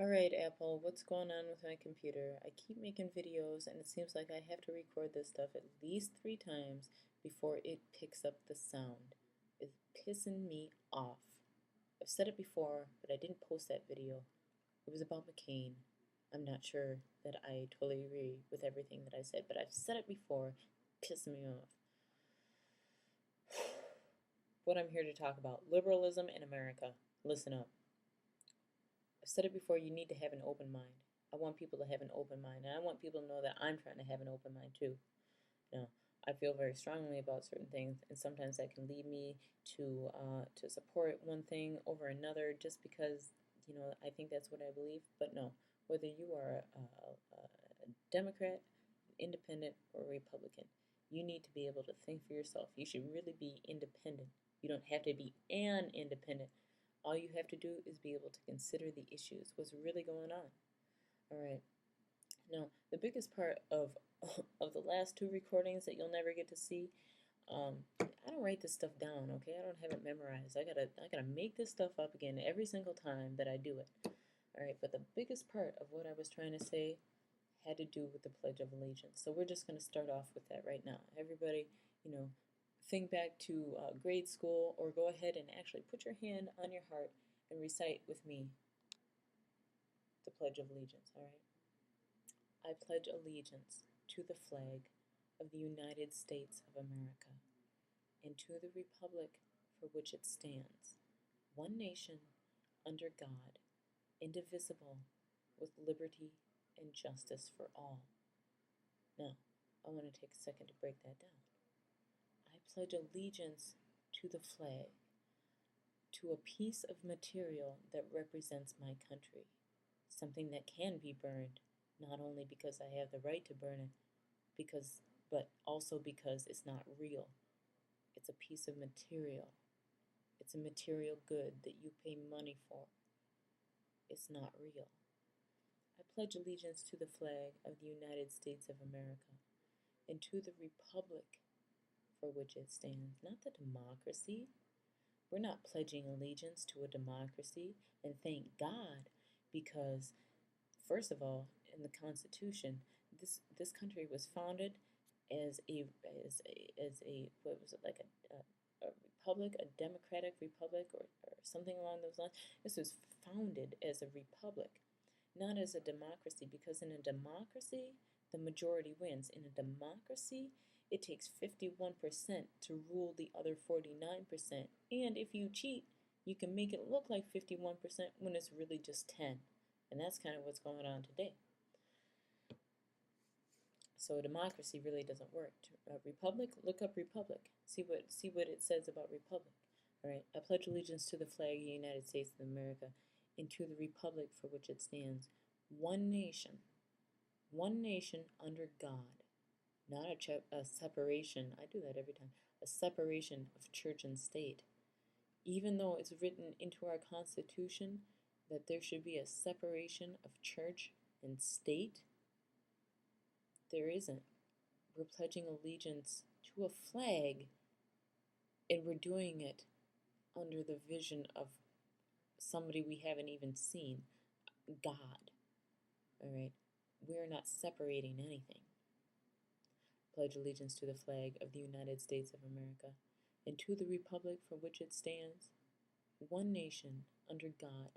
Alright, Apple, what's going on with my computer? I keep making videos and it seems like I have to record this stuff at least 3 times before it picks up the sound. It's pissing me off. I've said it before, but I didn't post that video. It was about McCain. I'm not sure that I totally agree with everything that I said, but I've said it before, pissing me off. What I'm here to talk about, liberalism in America. Listen up. I've said it before, you need to have an open mind. I want people to have an open mind, and I want people to know that I'm trying to have an open mind too. Now, I feel very strongly about certain things, and sometimes that can lead me to support one thing over another just because I think that's what I believe. But no, whether you are a Democrat, independent, or Republican, you need to be able to think for yourself. You should really be independent. You don't have to be an independent. All you have to do is be able to consider the issues, what's really going on. All right. Now, the biggest part of of the last 2 recordings that you'll never get to see, I don't write this stuff down. Okay, I don't have it memorized. I gotta make this stuff up again every single time that I do it. All right. But the biggest part of what I was trying to say had to do with the Pledge of Allegiance. So we're just going to start off with that right now. Everybody, you know, think back to grade school, or go ahead and actually put your hand on your heart and recite with me the Pledge of Allegiance, all right? I pledge allegiance to the flag of the United States of America and to the republic for which it stands, one nation, under God, indivisible, with liberty and justice for all. Now, I want to take a second to break that down. I pledge allegiance to the flag, to a piece of material that represents my country, something that can be burned, not only because I have the right to burn it, but also because it's not real. It's a piece of material. It's a material good that you pay money for. It's not real. I pledge allegiance to the flag of the United States of America and to the republic for which it stands, not the democracy. We're not pledging allegiance to a democracy, and thank God, because first of all, in the Constitution, this country was founded as a what was it, like a republic, a democratic republic, or something along those lines. This was founded as a republic, not as a democracy, because in a democracy, the majority wins. In a democracy, it takes 51% to rule the other 49%. And if you cheat, you can make it look like 51% when it's really just 10. And that's kind of what's going on today. So democracy really doesn't work. Republic, look up republic. See what it says about republic. All right. I pledge allegiance to the flag of the United States of America and to the republic for which it stands, one nation under God, not a separation. I do that every time. A separation of church and state. Even though it's written into our Constitution that there should be a separation of church and state, there isn't. We're pledging allegiance to a flag, and we're doing it under the vision of somebody we haven't even seen, God. All right? We're not separating anything. Pledge allegiance to the flag of the United States of America and to the republic for which it stands, one nation under God,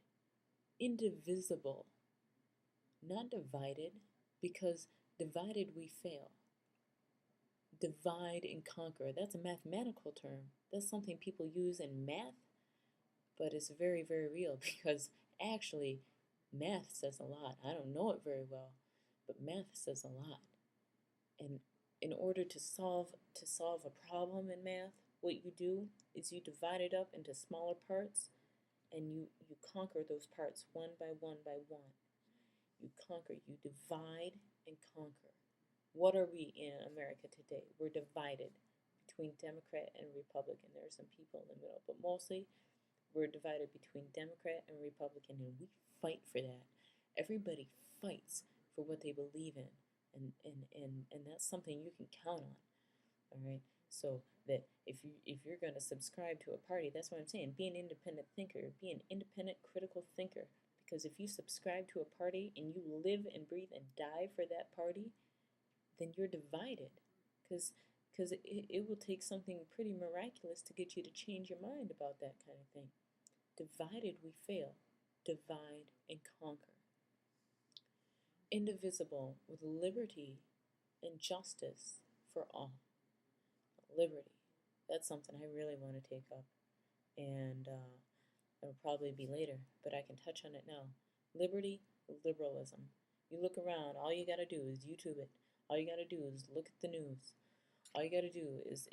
indivisible, not divided, because divided we fail. Divide and conquer, that's a mathematical term. That's something people use in math, but it's very, very real because actually math says a lot. I don't know it very well, but math says a lot. And in order to solve a problem in math, what you do is you divide it up into smaller parts, and you conquer those parts one by one by one. You conquer, you divide and conquer. What are we in America today? We're divided between Democrat and Republican. There are some people in the middle, but mostly we're divided between Democrat and Republican, and we fight for that. Everybody fights for what they believe in, and that's something you can count on. All right. So that if you're going to subscribe to a party, that's what I'm saying. Be an independent thinker. Be an independent critical thinker, Because if you subscribe to a party and you live and breathe and die for that party, then you're divided. Because it will take something pretty miraculous to get you to change your mind about that kind of thing. Divided we fail. Divide and conquer. Indivisible, with liberty and justice for all. Liberty. That's something I really want to take up. And it'll probably be later, but I can touch on it now. Liberty, liberalism. You look around, all you got to do is YouTube it. All you got to do is look at the news. All you got to do is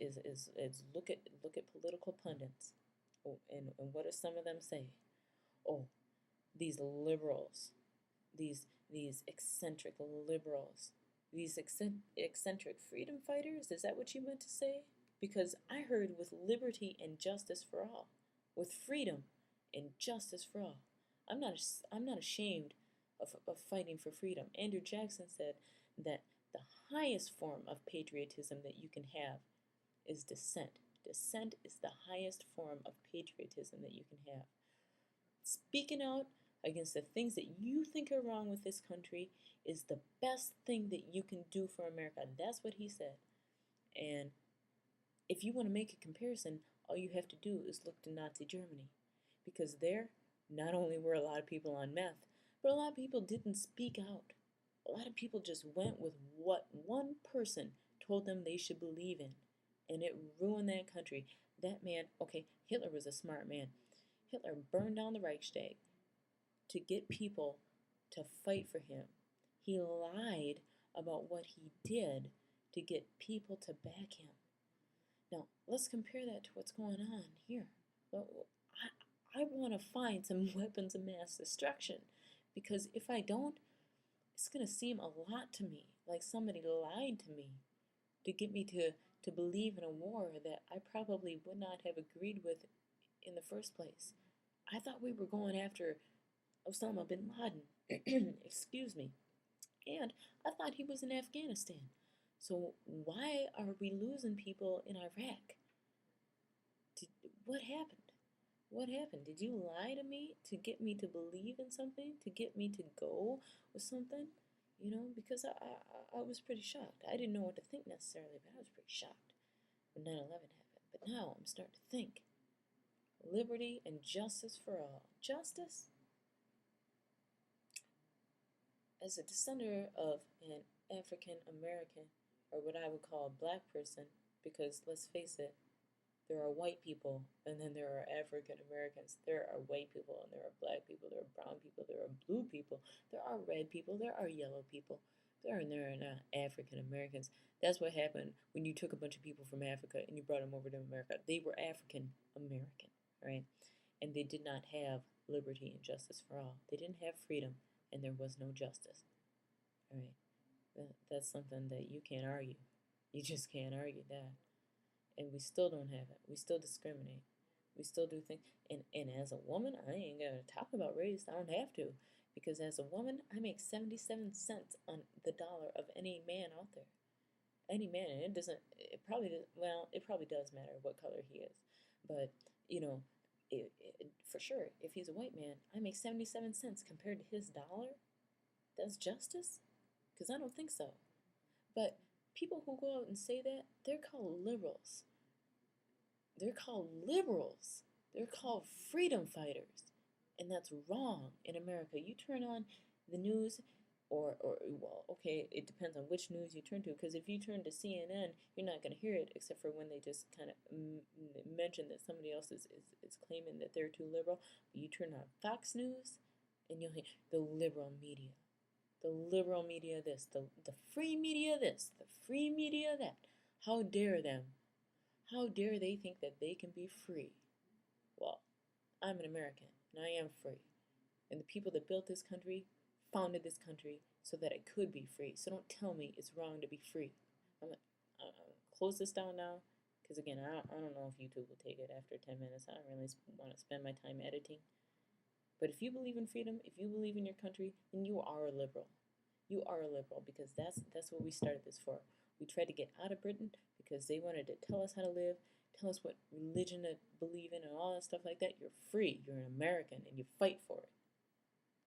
look at political pundits. Oh, and what do some of them say? Oh, these liberals, these eccentric liberals, these eccentric freedom fighters. Is that what you meant to say? Because I heard with liberty and justice for all, with freedom and justice for all. I'm not ashamed of fighting for freedom. Andrew Jackson said that the highest form of patriotism that you can have is dissent. Dissent is the highest form of patriotism that you can have. Speaking out against the things that you think are wrong with this country is the best thing that you can do for America. That's what he said. And if you want to make a comparison, all you have to do is look to Nazi Germany. Because there, not only were a lot of people on meth, but a lot of people didn't speak out. A lot of people just went with what one person told them they should believe in. And it ruined that country. That man, okay, Hitler was a smart man. Hitler burned down the Reichstag to get people to fight for him. He lied about what he did to get people to back him. Now, let's compare that to what's going on here. Well, I want to find some weapons of mass destruction, because if I don't, it's going to seem a lot to me, like somebody lied to me to get me to believe in a war that I probably would not have agreed with in the first place. I thought we were going after Osama bin Laden, excuse me, and I thought he was in Afghanistan. So why are we losing people in Iraq? What happened? What happened? Did you lie to me to get me to believe in something? To get me to go with something? You know, because I was pretty shocked. I didn't know what to think necessarily, but I was pretty shocked when 9/11 happened. But now I'm starting to think. Liberty and justice for all. Justice? As a descendant of an African American, or what I would call a black person, because let's face it, there are white people, and then there are African Americans. There are white people, and there are black people. There are brown people. There are blue people. There are red people. There are yellow people. There are not African Americans. That's what happened when you took a bunch of people from Africa and you brought them over to America. They were African American, right? And they did not have liberty and justice for all. They didn't have freedom, and there was no justice, all right? That's something that you can't argue. You just can't argue that. And we still don't have it. We still discriminate. We still do things. And as a woman, I ain't going to talk about race. I don't have to. Because as a woman, I make 77 cents on the dollar of any man out there. Any man. And it probably does matter what color he is. But, you know, for sure, if he's a white man, I make 77 cents compared to his dollar. That's justice? Because I don't think so. But people who go out and say that, they're called liberals. They're called liberals. They're called freedom fighters. And that's wrong in America. You turn on the news, well, okay, it depends on which news you turn to. Because if you turn to CNN, you're not going to hear it, except for when they just kind of mention that somebody else is claiming that they're too liberal. But you turn on Fox News, and you'll hear the liberal media. The liberal media this, the free media this, the free media that. How dare them? How dare they think that they can be free? Well, I'm an American, and I am free. And the people that built this country founded this country so that it could be free. So don't tell me it's wrong to be free. I'm going to close this down now, because again, I don't know if YouTube will take it after 10 minutes. I don't really want to spend my time editing. But if you believe in freedom, if you believe in your country, then you are a liberal. You are a liberal, because that's what we started this for. We tried to get out of Britain because they wanted to tell us how to live, tell us what religion to believe in and all that stuff like that. You're free. You're an American, and you fight for it.